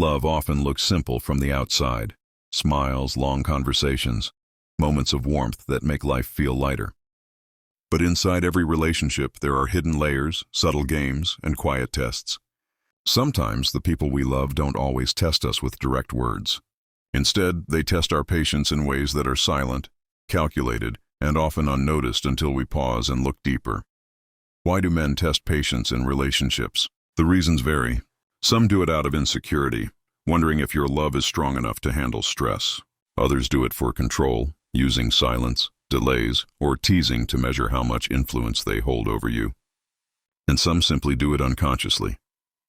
Love often looks simple from the outside. Smiles, long conversations, moments of warmth that make life feel lighter. But inside every relationship, there are hidden layers, subtle games, and quiet tests. Sometimes the people we love don't always test us with direct words. Instead, they test our patience in ways that are silent, calculated, and often unnoticed until we pause and look deeper. Why do men test patience in relationships? The reasons vary. Some do it out of insecurity, wondering if your love is strong enough to handle stress. Others do it for control, using silence, delays, or teasing to measure how much influence they hold over you. And some simply do it unconsciously,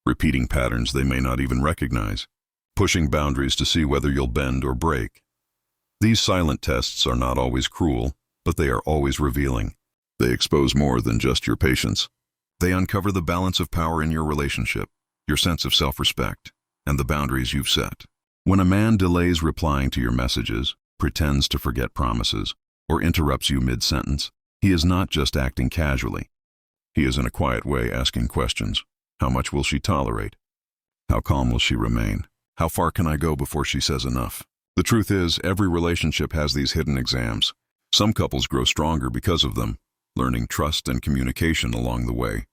repeating patterns they may not even recognize, pushing boundaries to see whether you'll bend or break. These silent tests are not always cruel, but they are always revealing. They expose more than just your patience. They uncover the balance of power in your relationship, your sense of self-respect, and the boundaries you've set. When a man delays replying to your messages, pretends to forget promises, or interrupts you mid-sentence, he is not just acting casually. He is in a quiet way asking questions. How much will she tolerate? How calm will she remain? How far can I go before she says enough? The truth is, every relationship has these hidden exams. Some couples grow stronger because of them, learning trust and communication along the way.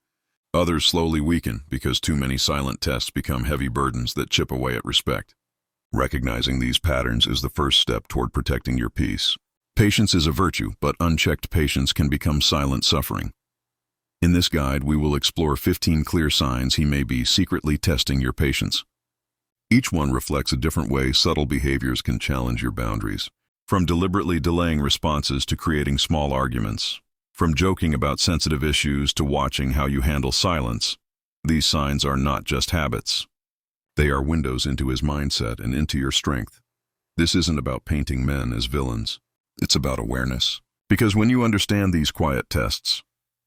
Others slowly weaken because too many silent tests become heavy burdens that chip away at respect. Recognizing these patterns is the first step toward protecting your peace. Patience is a virtue, but unchecked patience can become silent suffering. In this guide, we will explore 15 clear signs he may be secretly testing your patience. Each one reflects a different way subtle behaviors can challenge your boundaries. From deliberately delaying responses to creating small arguments, from joking about sensitive issues to watching how you handle silence, these signs are not just habits. They are windows into his mindset and into your strength. This isn't about painting men as villains. It's about awareness. Because when you understand these quiet tests,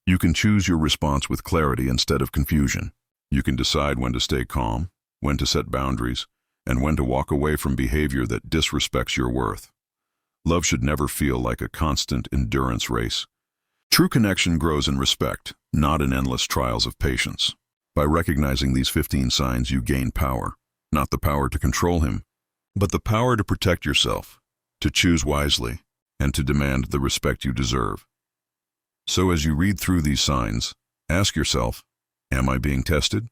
you can choose your response with clarity instead of confusion. You can decide when to stay calm, when to set boundaries, and when to walk away from behavior that disrespects your worth. Love should never feel like a constant endurance race. True connection grows in respect, not in endless trials of patience. By recognizing these 15 signs, you gain power, not the power to control him, but the power to protect yourself, to choose wisely, and to demand the respect you deserve. So as you read through these signs, ask yourself, am I being tested?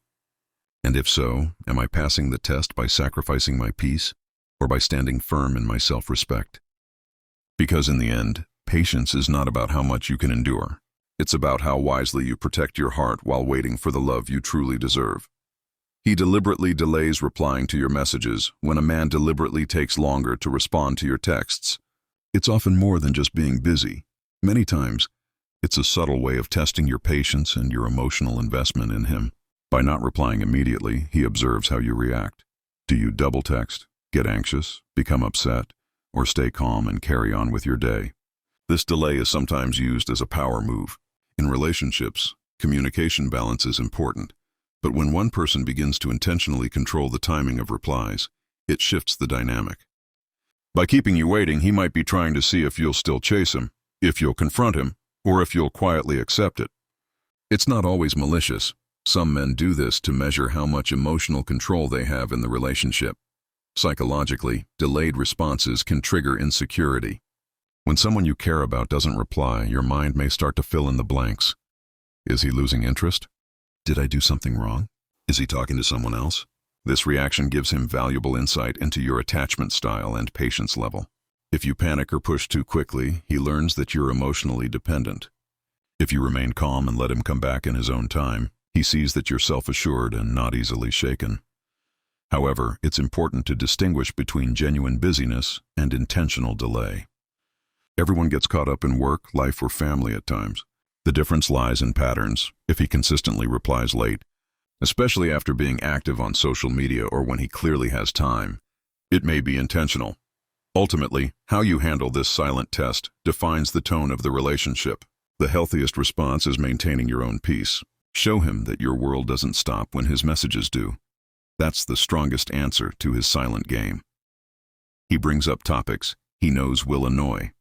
And if so, am I passing the test by sacrificing my peace or by standing firm in my self-respect? Because in the end, patience is not about how much you can endure. It's about how wisely you protect your heart while waiting for the love you truly deserve. He deliberately delays replying to your messages when a man deliberately takes longer to respond to your texts. It's often more than just being busy. Many times, it's a subtle way of testing your patience and your emotional investment in him. By not replying immediately, he observes how you react. Do you double text, get anxious, become upset, or stay calm and carry on with your day? This delay is sometimes used as a power move. In relationships, communication balance is important, but when one person begins to intentionally control the timing of replies, it shifts the dynamic. By keeping you waiting, he might be trying to see if you'll still chase him, if you'll confront him, or if you'll quietly accept it. It's not always malicious. Some men do this to measure how much emotional control they have in the relationship. Psychologically, delayed responses can trigger insecurity. When someone you care about doesn't reply, your mind may start to fill in the blanks. Is he losing interest? Did I do something wrong? Is he talking to someone else? This reaction gives him valuable insight into your attachment style and patience level. If you panic or push too quickly, he learns that you're emotionally dependent. If you remain calm and let him come back in his own time, he sees that you're self-assured and not easily shaken. However, it's important to distinguish between genuine busyness and intentional delay. Everyone gets caught up in work, life, or family at times. The difference lies in patterns. If he consistently replies late, especially after being active on social media or when he clearly has time, it may be intentional. Ultimately, how you handle this silent test defines the tone of the relationship. The healthiest response is maintaining your own peace. Show him that your world doesn't stop when his messages do. That's the strongest answer to his silent game. He brings up topics he knows will annoy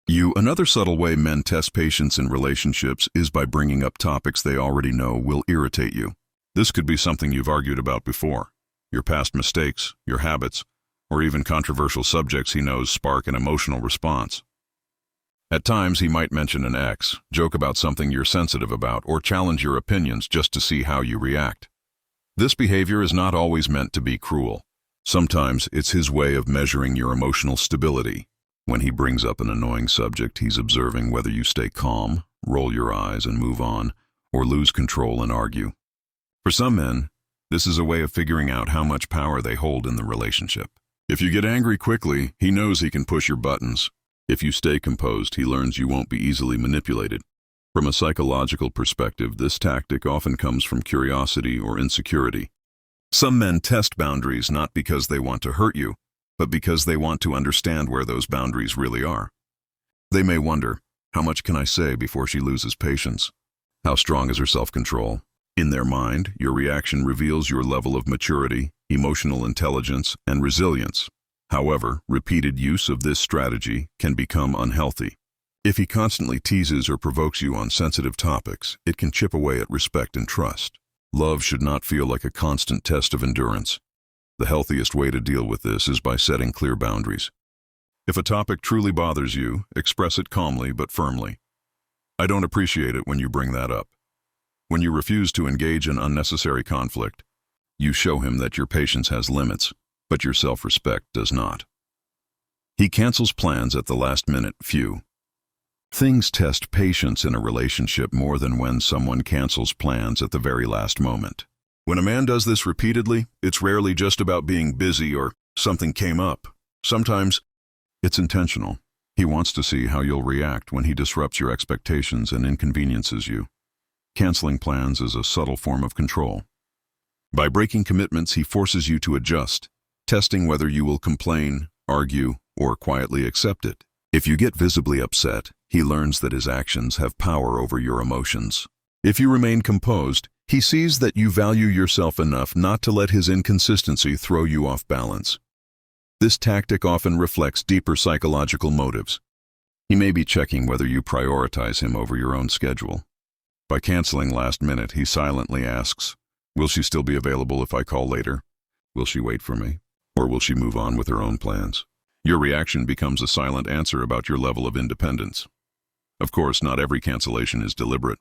you. Another subtle way men test patience in relationships is by bringing up topics they already know will irritate you. This could be something you've argued about before. your past mistakes, your habits, or even controversial subjects he knows spark an emotional response. At times, he might mention an ex, joke about something you're sensitive about, or challenge your opinions just to see how you react. This behavior is not always meant to be cruel. Sometimes it's his way of measuring your emotional stability. When he brings up an annoying subject, he's observing whether you stay calm, roll your eyes and move on, or lose control and argue. For some men, this is a way of figuring out how much power they hold in the relationship. If you get angry quickly, he knows he can push your buttons. If you stay composed, he learns you won't be easily manipulated. From a psychological perspective, this tactic often comes from curiosity or insecurity. Some men test boundaries not because they want to hurt you, but because they want to understand where those boundaries really are. They may wonder, how much can I say before she loses patience? How strong is her self-control? In their mind, your reaction reveals your level of maturity, emotional intelligence, and resilience. However, repeated use of this strategy can become unhealthy. If he constantly teases or provokes you on sensitive topics, it can chip away at respect and trust. Love should not feel like a constant test of endurance. The healthiest way to deal with this is by setting clear boundaries. If a topic truly bothers you, express it calmly but firmly. I don't appreciate it when you bring that up. When you refuse to engage in unnecessary conflict, you show him that your patience has limits, but your self-respect does not. He cancels plans at the last minute. Few things test patience in a relationship more than when someone cancels plans at the very last moment. When a man does this repeatedly, it's rarely just about being busy or something came up. Sometimes it's intentional. He wants to see how you'll react when he disrupts your expectations and inconveniences you. Canceling plans is a subtle form of control. By breaking commitments, he forces you to adjust, testing whether you will complain, argue, or quietly accept it. If you get visibly upset, he learns that his actions have power over your emotions. If you remain composed, he sees that you value yourself enough not to let his inconsistency throw you off balance. This tactic often reflects deeper psychological motives. He may be checking whether you prioritize him over your own schedule. By canceling last minute, he silently asks, will she still be available if I call later? Will she wait for me? Or will she move on with her own plans? Your reaction becomes a silent answer about your level of independence. Of course, not every cancellation is deliberate.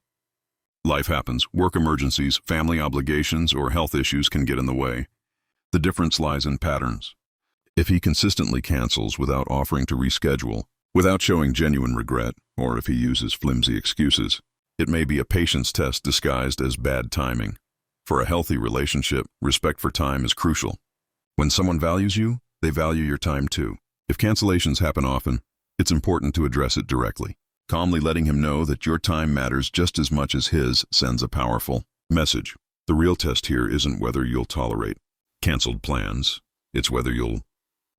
Life happens, work emergencies, family obligations, or health issues can get in the way. The difference lies in patterns. If he consistently cancels without offering to reschedule, without showing genuine regret, or if he uses flimsy excuses, it may be a patience test disguised as bad timing. For a healthy relationship, respect for time is crucial. When someone values you, they value your time too. If cancellations happen often, it's important to address it directly. Calmly letting him know that your time matters just as much as his sends a powerful message. The real test here isn't whether you'll tolerate canceled plans. It's whether you'll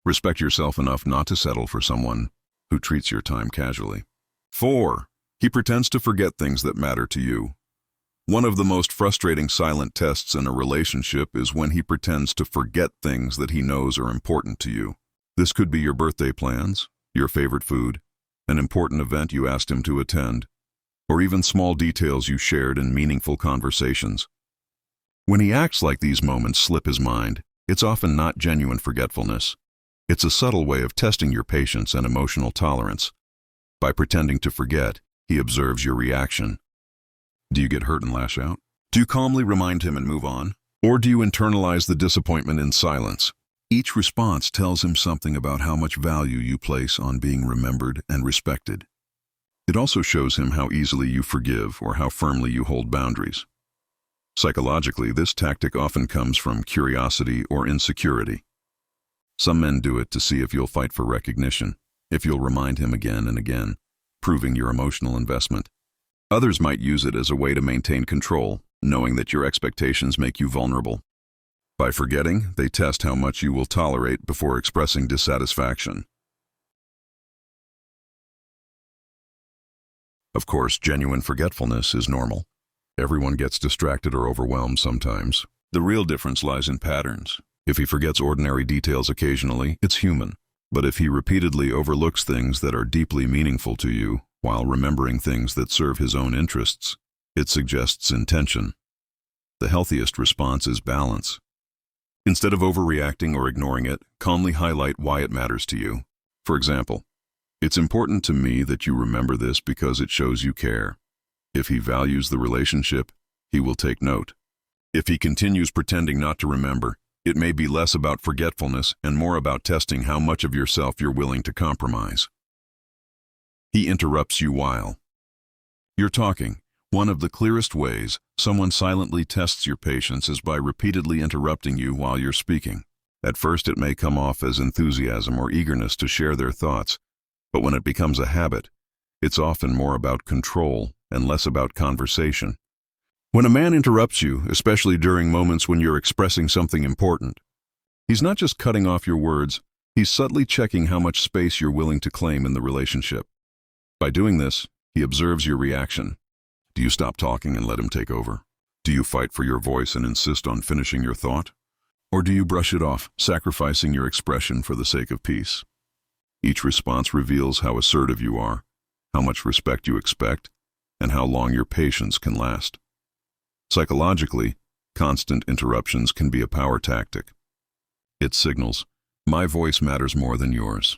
respect yourself enough not to settle for someone who treats your time casually. 4. He pretends to forget things that matter to you. One of the most frustrating silent tests in a relationship is when he pretends to forget things that he knows are important to you. This could be your birthday plans, your favorite food, an important event you asked him to attend, or even small details you shared in meaningful conversations. When he acts like these moments slip his mind, it's often not genuine forgetfulness. It's a subtle way of testing your patience and emotional tolerance. By pretending to forget, he observes your reaction. Do you get hurt and lash out? Do you calmly remind him and move on? Or do you internalize the disappointment in silence? Each response tells him something about how much value you place on being remembered and respected. It also shows him how easily you forgive or how firmly you hold boundaries. Psychologically, this tactic often comes from curiosity or insecurity. Some men do it to see if you'll fight for recognition, if you'll remind him again and again, proving your emotional investment. Others might use it as a way to maintain control, knowing that your expectations make you vulnerable. By forgetting, they test how much you will tolerate before expressing dissatisfaction. Of course, genuine forgetfulness is normal. Everyone gets distracted or overwhelmed sometimes. The real difference lies in patterns. If he forgets ordinary details occasionally, it's human. But if he repeatedly overlooks things that are deeply meaningful to you, while remembering things that serve his own interests, it suggests intention. The healthiest response is balance. Instead of overreacting or ignoring it, calmly highlight why it matters to you. For example, "It's important to me that you remember this because it shows you care." If he values the relationship, he will take note. If he continues pretending not to remember, it may be less about forgetfulness and more about testing how much of yourself you're willing to compromise. He interrupts you while you're talking. One of the clearest ways someone silently tests your patience is by repeatedly interrupting you while you're speaking. At first, it may come off as enthusiasm or eagerness to share their thoughts, but when it becomes a habit, it's often more about control and less about conversation. When a man interrupts you, especially during moments when you're expressing something important, he's not just cutting off your words, he's subtly checking how much space you're willing to claim in the relationship. By doing this, he observes your reaction. Do you stop talking and let him take over? Do you fight for your voice and insist on finishing your thought? Or do you brush it off, sacrificing your expression for the sake of peace? Each response reveals how assertive you are, how much respect you expect, and how long your patience can last. Psychologically, constant interruptions can be a power tactic. It signals, "My voice matters more than yours."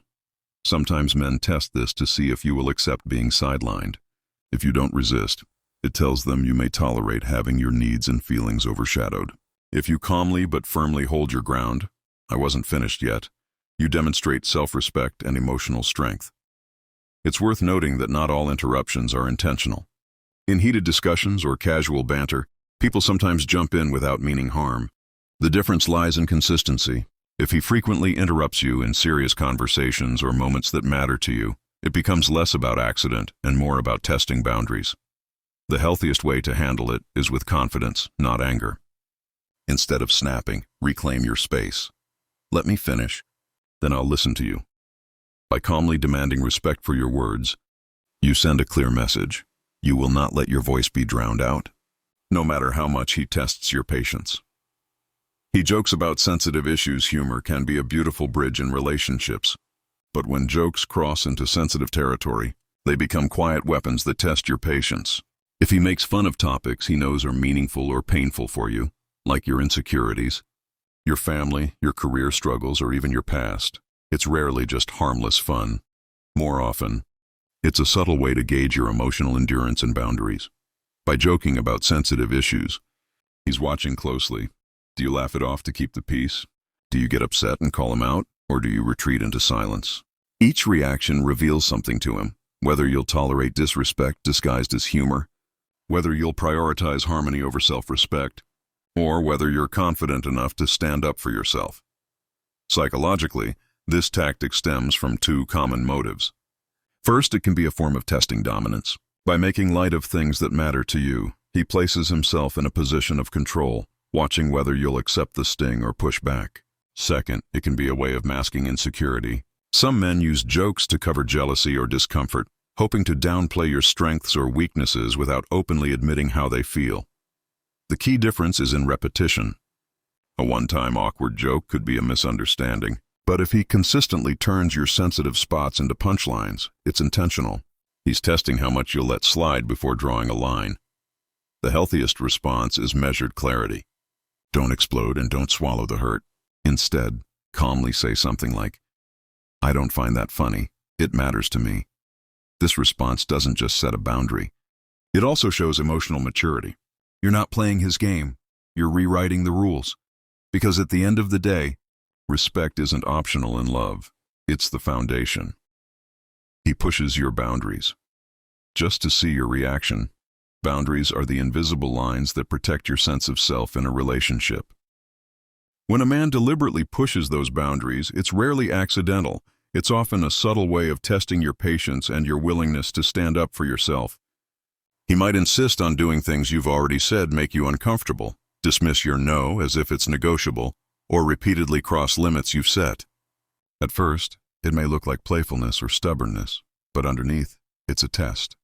Sometimes men test this to see if you will accept being sidelined. If you don't resist, it tells them you may tolerate having your needs and feelings overshadowed. If you calmly but firmly hold your ground, "I wasn't finished yet," you demonstrate self-respect and emotional strength. It's worth noting that not all interruptions are intentional. In heated discussions or casual banter, people sometimes jump in without meaning harm. The difference lies in consistency. If he frequently interrupts you in serious conversations or moments that matter to you, it becomes less about accident and more about testing boundaries. The healthiest way to handle it is with confidence, not anger. Instead of snapping, reclaim your space. "Let me finish, then I'll listen to you." By calmly demanding respect for your words, you send a clear message. You will not let your voice be drowned out, no matter how much he tests your patience. He jokes about sensitive issues. Humor can be a beautiful bridge in relationships. But when jokes cross into sensitive territory, they become quiet weapons that test your patience. If he makes fun of topics he knows are meaningful or painful for you, like your insecurities, your family, your career struggles, or even your past, it's rarely just harmless fun. More often, it's a subtle way to gauge your emotional endurance and boundaries. By joking about sensitive issues, he's watching closely. Do you laugh it off to keep the peace? Do you get upset and call him out, or do you retreat into silence? Each reaction reveals something to him, whether you'll tolerate disrespect disguised as humor, whether you'll prioritize harmony over self-respect, or whether you're confident enough to stand up for yourself. Psychologically, this tactic stems from two common motives. First, it can be a form of testing dominance. By making light of things that matter to you, he places himself in a position of control, watching whether you'll accept the sting or push back. Second, it can be a way of masking insecurity. Some men use jokes to cover jealousy or discomfort, hoping to downplay your strengths or weaknesses without openly admitting how they feel. The key difference is in repetition. A one-time awkward joke could be a misunderstanding, but if he consistently turns your sensitive spots into punchlines, it's intentional. He's testing how much you'll let slide before drawing a line. The healthiest response is measured clarity. Don't explode and don't swallow the hurt. Instead, calmly say something like, "I don't find that funny. It matters to me." This response doesn't just set a boundary. It also shows emotional maturity. You're not playing his game. You're rewriting the rules. Because at the end of the day, respect isn't optional in love. It's the foundation. He pushes your boundaries just to see your reaction. Boundaries are the invisible lines that protect your sense of self in a relationship. When a man deliberately pushes those boundaries, it's rarely accidental. It's often a subtle way of testing your patience and your willingness to stand up for yourself. He might insist on doing things you've already said make you uncomfortable, dismiss your no as if it's negotiable, or repeatedly cross limits you've set. At first, it may look like playfulness or stubbornness, but underneath, it's a test.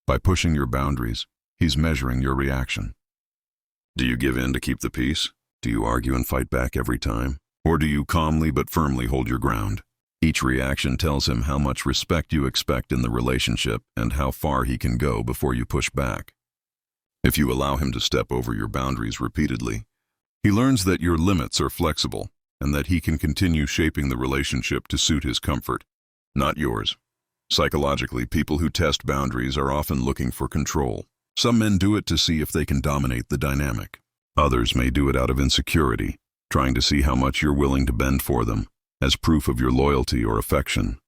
By pushing your boundaries, he's measuring your reaction. Do you give in to keep the peace? Do you argue and fight back every time? Or do you calmly but firmly hold your ground? Each reaction tells him how much respect you expect in the relationship and how far he can go before you push back. If you allow him to step over your boundaries repeatedly, He learns that your limits are flexible and that he can continue shaping the relationship to suit his comfort, not yours. Psychologically, people who test boundaries are often looking for control. Some men do it to see if they can dominate the dynamic. Others may do it out of insecurity, trying to see how much you're willing to bend for them, as proof of your loyalty or affection.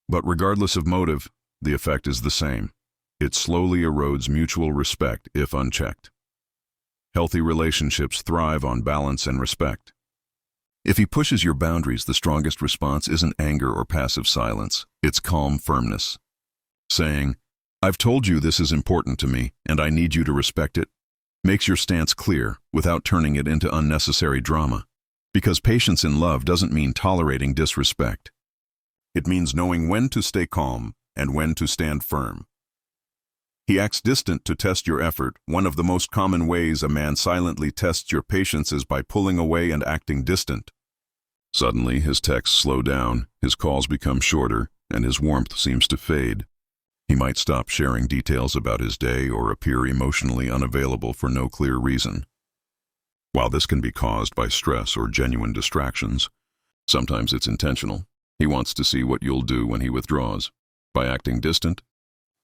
But regardless of motive, the effect is the same. It slowly erodes mutual respect if unchecked. Healthy relationships thrive on balance and respect. If he pushes your boundaries, the strongest response isn't anger or passive silence, it's calm firmness. Saying, "I've told you this is important to me, and I need you to respect it," makes your stance clear without turning it into unnecessary drama. Because patience in love doesn't mean tolerating disrespect. It means knowing when to stay calm and when to stand firm. He acts distant to test your effort. One of the most common ways a man silently tests your patience is by pulling away and acting distant. Suddenly, his texts slow down, his calls become shorter, and his warmth seems to fade. He might stop sharing details about his day or appear emotionally unavailable for no clear reason. While this can be caused by stress or genuine distractions, sometimes it's intentional. He wants to see what you'll do when he withdraws. By acting distant,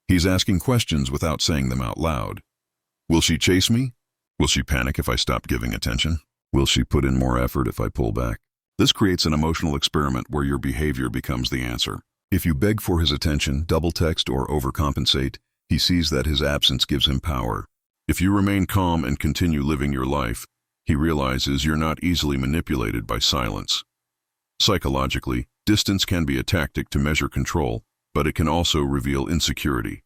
he's asking questions without saying them out loud. Will she chase me? Will she panic if I stop giving attention? Will she put in more effort if I pull back? This creates an emotional experiment where your behavior becomes the answer. If you beg for his attention, double text, or overcompensate, he sees that his absence gives him power. If you remain calm and continue living your life, he realizes you're not easily manipulated by silence. Psychologically, distance can be a tactic to measure control, but it can also reveal insecurity.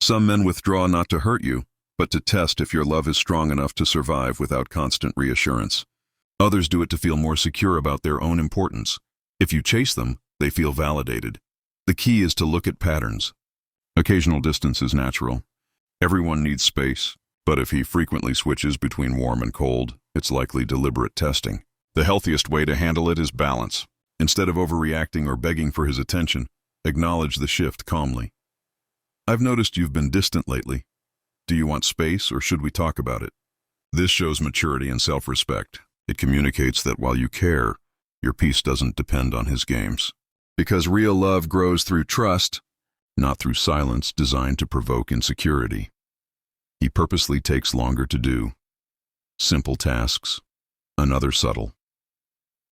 Some men withdraw not to hurt you, but to test if your love is strong enough to survive without constant reassurance. Others do it to feel more secure about their own importance. If you chase them, they feel validated. The key is to look at patterns. Occasional distance is natural. Everyone needs space, but if he frequently switches between warm and cold, it's likely deliberate testing. The healthiest way to handle it is balance. Instead of overreacting or begging for his attention, acknowledge the shift calmly. "I've noticed you've been distant lately. Do you want space, or should we talk about it?" This shows maturity and self-respect. It communicates that while you care, your peace doesn't depend on his games. Because real love grows through trust, not through silence designed to provoke insecurity. He purposely takes longer to do. Simple tasks, another subtle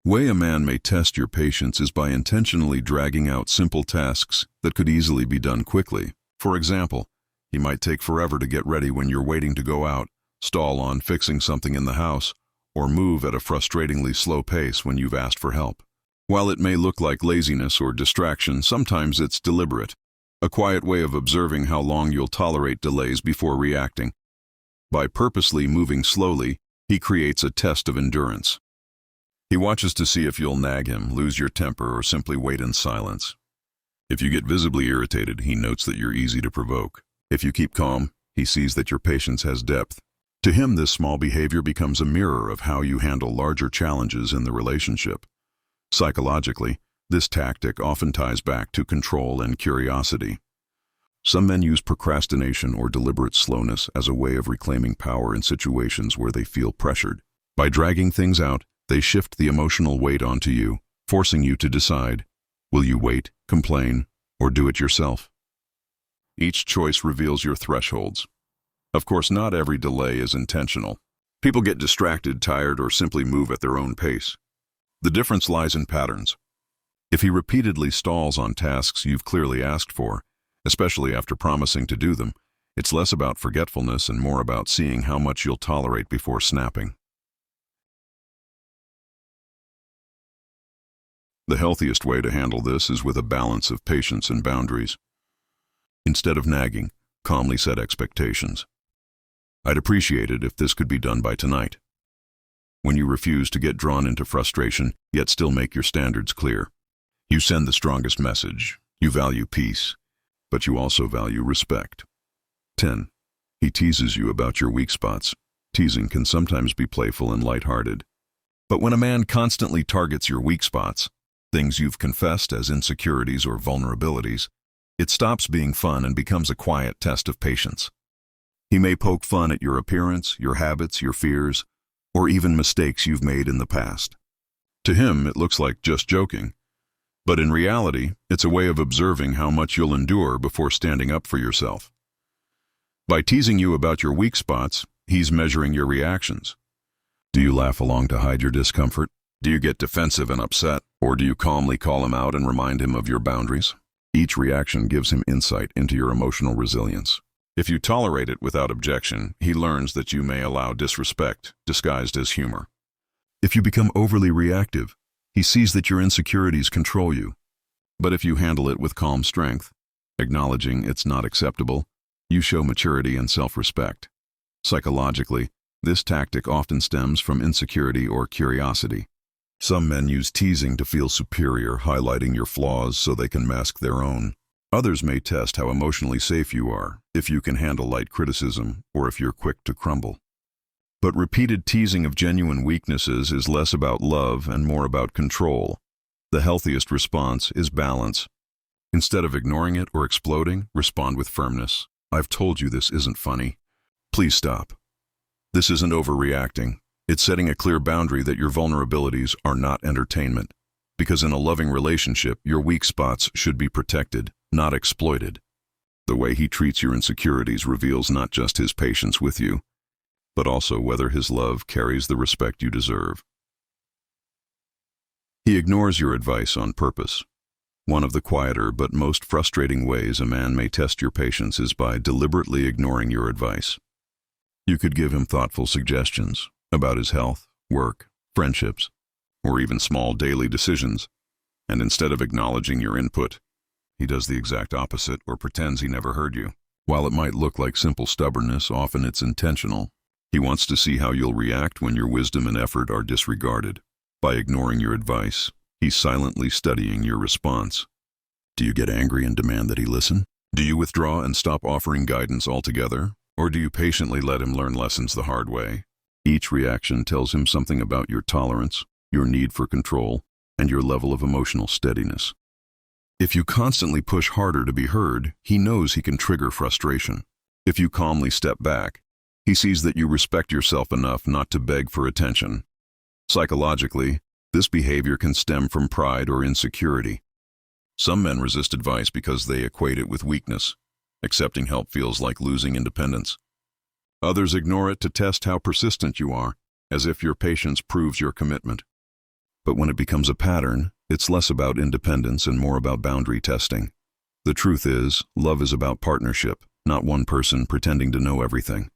way a man may test your patience is by intentionally dragging out simple tasks that could easily be done quickly. For example, he might take forever to get ready when you're waiting to go out, stall on fixing something in the house, or move at a frustratingly slow pace when you've asked for help. While it may look like laziness or distraction, sometimes it's deliberate, a quiet way of observing how long you'll tolerate delays before reacting. By purposely moving slowly, he creates a test of endurance. He watches to see if you'll nag him, lose your temper, or simply wait in silence. If you get visibly irritated, he notes that you're easy to provoke. If you keep calm, he sees that your patience has depth. To him, this small behavior becomes a mirror of how you handle larger challenges in the relationship. Psychologically, this tactic often ties back to control and curiosity. Some men use procrastination or deliberate slowness as a way of reclaiming power in situations where they feel pressured. By dragging things out, they shift the emotional weight onto you, forcing you to decide, will you wait, complain, or do it yourself? Each choice reveals your thresholds. Of course, not every delay is intentional. People get distracted, tired, or simply move at their own pace. The difference lies in patterns. If he repeatedly stalls on tasks you've clearly asked for, especially after promising to do them, it's less about forgetfulness and more about seeing how much you'll tolerate before snapping. The healthiest way to handle this is with a balance of patience and boundaries. Instead of nagging, calmly set expectations. I'd appreciate it if this could be done by tonight. When you refuse to get drawn into frustration, yet still make your standards clear. You send the strongest message. You value peace, but you also value respect. 10. He teases you about your weak spots. Teasing can sometimes be playful and lighthearted. But when a man constantly targets your weak spots, things you've confessed as insecurities or vulnerabilities, it stops being fun and becomes a quiet test of patience. He may poke fun at your appearance, your habits, your fears, or even mistakes you've made in the past. To him, it looks like just joking, but in reality, it's a way of observing how much you'll endure before standing up for yourself. By teasing you about your weak spots, he's measuring your reactions. Do you laugh along to hide your discomfort? Do you get defensive and upset? Or do you calmly call him out and remind him of your boundaries? Each reaction gives him insight into your emotional resilience. If you tolerate it without objection, he learns that you may allow disrespect disguised as humor. If you become overly reactive, he sees that your insecurities control you. But if you handle it with calm strength, acknowledging it's not acceptable, you show maturity and self-respect. Psychologically, this tactic often stems from insecurity or curiosity. Some men use teasing to feel superior, highlighting your flaws so they can mask their own. Others may test how emotionally safe you are, if you can handle light criticism, or if you're quick to crumble. But repeated teasing of genuine weaknesses is less about love and more about control. The healthiest response is balance. Instead of ignoring it or exploding, respond with firmness. I've told you this isn't funny. Please stop. This isn't overreacting. It's setting a clear boundary that your vulnerabilities are not entertainment. Because in a loving relationship, your weak spots should be protected, not exploited. The way he treats your insecurities reveals not just his patience with you, but also whether his love carries the respect you deserve. He ignores your advice on purpose. One of the quieter but most frustrating ways a man may test your patience is by deliberately ignoring your advice. You could give him thoughtful suggestions about his health, work, friendships, or even small daily decisions, and instead of acknowledging your input, he does the exact opposite or pretends he never heard you. While it might look like simple stubbornness, often it's intentional. He wants to see how you'll react when your wisdom and effort are disregarded. By ignoring your advice, he's silently studying your response. Do you get angry and demand that he listen? Do you withdraw and stop offering guidance altogether? Or do you patiently let him learn lessons the hard way? Each reaction tells him something about your tolerance, your need for control, and your level of emotional steadiness. If you constantly push harder to be heard, he knows he can trigger frustration. If you calmly step back, he sees that you respect yourself enough not to beg for attention. Psychologically, this behavior can stem from pride or insecurity. Some men resist advice because they equate it with weakness. Accepting help feels like losing independence. Others ignore it to test how persistent you are, as if your patience proves your commitment. But when it becomes a pattern, it's less about independence and more about boundary testing. The truth is, love is about partnership, not one person pretending to know everything.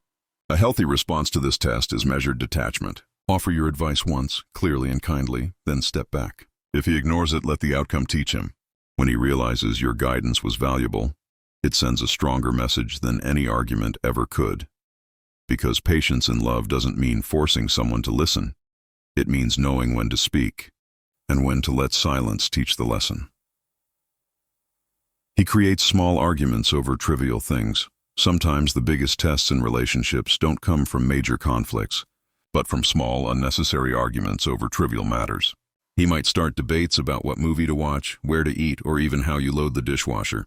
A healthy response to this test is measured detachment. Offer your advice once, clearly and kindly, then step back. If he ignores it, let the outcome teach him. When he realizes your guidance was valuable, it sends a stronger message than any argument ever could. Because patience in love doesn't mean forcing someone to listen. It means knowing when to speak and when to let silence teach the lesson. He creates small arguments over trivial things. Sometimes the biggest tests in relationships don't come from major conflicts, but from small, unnecessary arguments over trivial matters. He might start debates about what movie to watch, where to eat, or even how you load the dishwasher.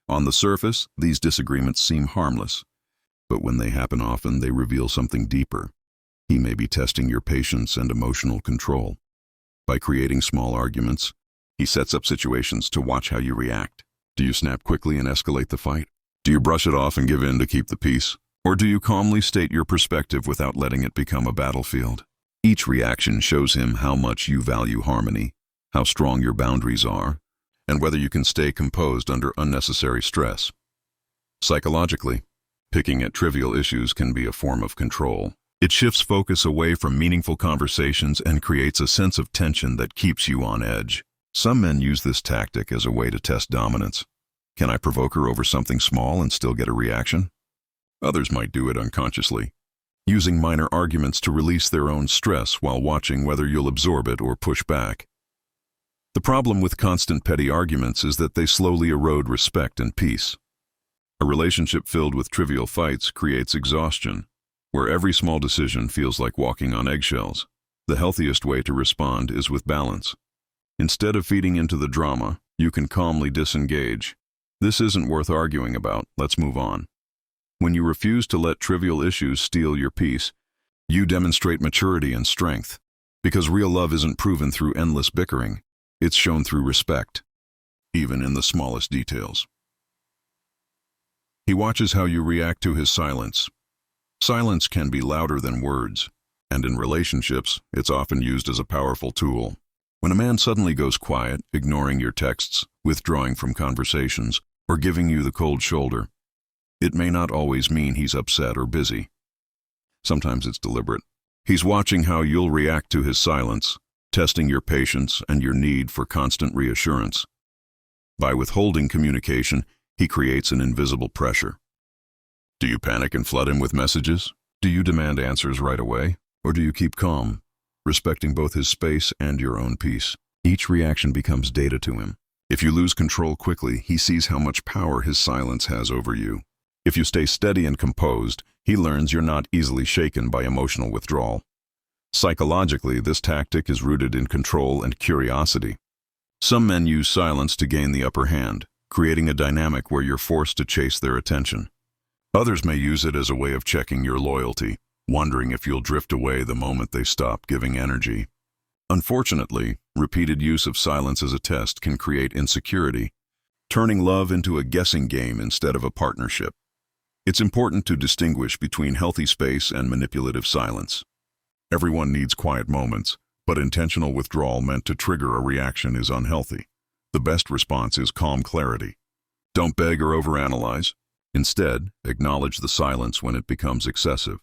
On the surface, these disagreements seem harmless, but when they happen often, they reveal something deeper. He may be testing your patience and emotional control. By creating small arguments, he sets up situations to watch how you react. Do you snap quickly and escalate the fight? Do you brush it off and give in to keep the peace? Or do you calmly state your perspective without letting it become a battlefield? Each reaction shows him how much you value harmony, how strong your boundaries are, and whether you can stay composed under unnecessary stress. Psychologically, picking at trivial issues can be a form of control. It shifts focus away from meaningful conversations and creates a sense of tension that keeps you on edge. Some men use this tactic as a way to test dominance. Can I provoke her over something small and still get a reaction? Others might do it unconsciously, using minor arguments to release their own stress while watching whether you'll absorb it or push back. The problem with constant petty arguments is that they slowly erode respect and peace. A relationship filled with trivial fights creates exhaustion, where every small decision feels like walking on eggshells. The healthiest way to respond is with balance. Instead of feeding into the drama, you can calmly disengage. This isn't worth arguing about, let's move on. When you refuse to let trivial issues steal your peace, You demonstrate maturity and strength, because real love isn't proven through endless bickering. It's shown through respect, even in the smallest details. He watches how you react to his silence. Silence can be louder than words, and in relationships, it's often used as a powerful tool. When a man suddenly goes quiet, ignoring your texts, withdrawing from conversations, or giving you the cold shoulder, it may not always mean he's upset or busy. Sometimes it's deliberate. He's watching how you'll react to his silence, testing your patience and your need for constant reassurance. By withholding communication, he creates an invisible pressure. Do you panic and flood him with messages? Do you demand answers right away? Or do you keep calm, respecting both his space and your own peace? Each reaction becomes data to him. If you lose control quickly, he sees how much power his silence has over you. If you stay steady and composed, he learns you're not easily shaken by emotional withdrawal. Psychologically, this tactic is rooted in control and curiosity. Some men use silence to gain the upper hand, creating a dynamic where you're forced to chase their attention. Others may use it as a way of checking your loyalty, wondering if you'll drift away the moment they stop giving energy. Unfortunately, repeated use of silence as a test can create insecurity, turning love into a guessing game instead of a partnership. It's important to distinguish between healthy space and manipulative silence. Everyone needs quiet moments, but intentional withdrawal meant to trigger a reaction is unhealthy. The best response is calm clarity. Don't beg or overanalyze. Instead, acknowledge the silence when it becomes excessive.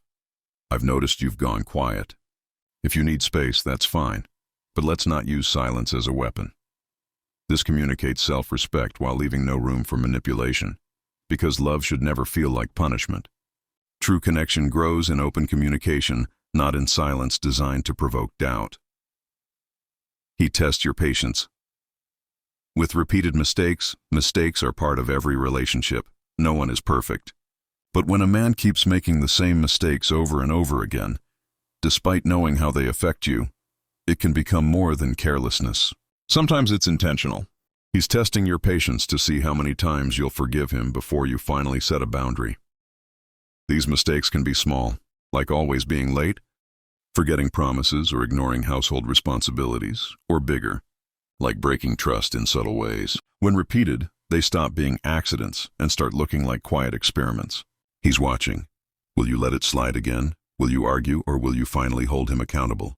I've noticed you've gone quiet. If you need space, that's fine, but let's not use silence as a weapon. This communicates self-respect while leaving no room for manipulation, because love should never feel like punishment. True connection grows in open communication, not in silence designed to provoke doubt. He tests your patience. With repeated mistakes, mistakes are part of every relationship. No one is perfect. But when a man keeps making the same mistakes over and over again, despite knowing how they affect you, it can become more than carelessness. Sometimes it's intentional. He's testing your patience to see how many times you'll forgive him before you finally set a boundary. These mistakes can be small, like always being late, forgetting promises or ignoring household responsibilities, or bigger, like breaking trust in subtle ways. When repeated, they stop being accidents and start looking like quiet experiments. He's watching. Will you let it slide again? Will you argue, or will you finally hold him accountable?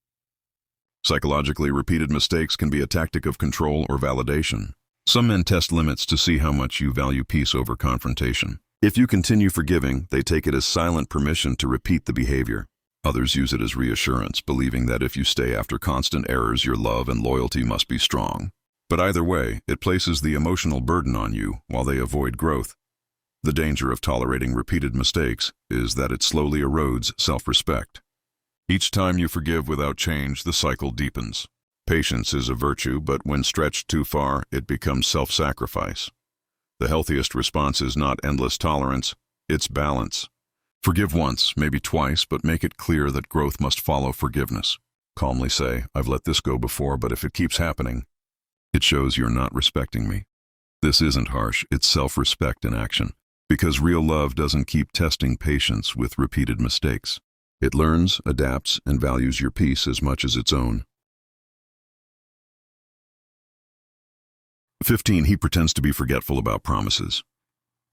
Psychologically, repeated mistakes can be a tactic of control or validation. Some men test limits to see how much you value peace over confrontation. If you continue forgiving, they take it as silent permission to repeat the behavior. Others use it as reassurance, believing that if you stay after constant errors, your love and loyalty must be strong. But either way, it places the emotional burden on you while they avoid growth. The danger of tolerating repeated mistakes is that it slowly erodes self-respect. Each time you forgive without change, the cycle deepens. Patience is a virtue, but when stretched too far, it becomes self-sacrifice. The healthiest response is not endless tolerance, it's balance. Forgive once, maybe twice, but make it clear that growth must follow forgiveness. Calmly say, I've let this go before, but if it keeps happening, it shows you're not respecting me. This isn't harsh, it's self-respect in action. Because real love doesn't keep testing patience with repeated mistakes. It learns, adapts, and values your peace as much as its own. 15. He pretends to be forgetful about promises.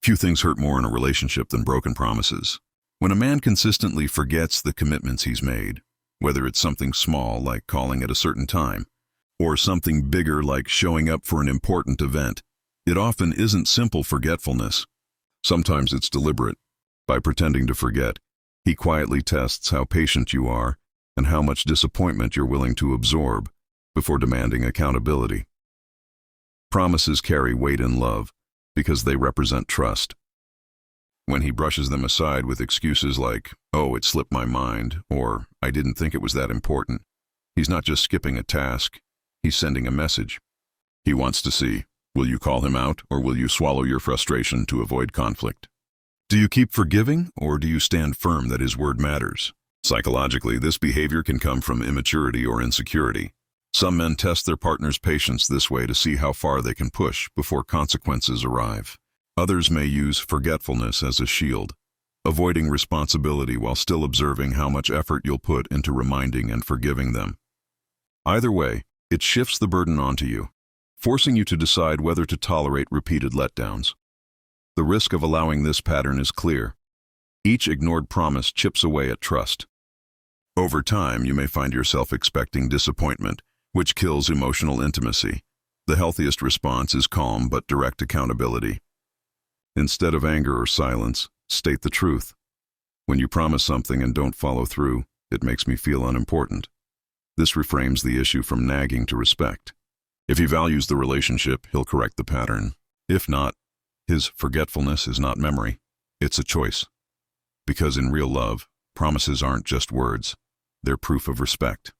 Few things hurt more in a relationship than broken promises. When a man consistently forgets the commitments he's made, whether it's something small like calling at a certain time, or something bigger like showing up for an important event, it often isn't simple forgetfulness. Sometimes it's deliberate. By pretending to forget, he quietly tests how patient you are and how much disappointment you're willing to absorb before demanding accountability. Promises carry weight in love because they represent trust. When he brushes them aside with excuses like, "Oh, it slipped my mind," or "I didn't think it was that important," he's not just skipping a task, he's sending a message. He wants to see, will you call him out, or will you swallow your frustration to avoid conflict? Do you keep forgiving, or do you stand firm that his word matters? Psychologically, this behavior can come from immaturity or insecurity. Some men test their partner's patience this way to see how far they can push before consequences arrive. Others may use forgetfulness as a shield. avoiding responsibility while still observing how much effort you'll put into reminding and forgiving them. Either way, it shifts the burden onto you, forcing you to decide whether to tolerate repeated letdowns. The risk of allowing this pattern is clear. Each ignored promise chips away at trust. Over time, you may find yourself expecting disappointment, which kills emotional intimacy. The healthiest response is calm but direct accountability. Instead of anger or silence, state the truth. When you promise something and don't follow through, it makes me feel unimportant. This reframes the issue from nagging to respect. If he values the relationship, he'll correct the pattern. If not, his forgetfulness is not memory. It's a choice. Because in real love, promises aren't just words. They're proof of respect.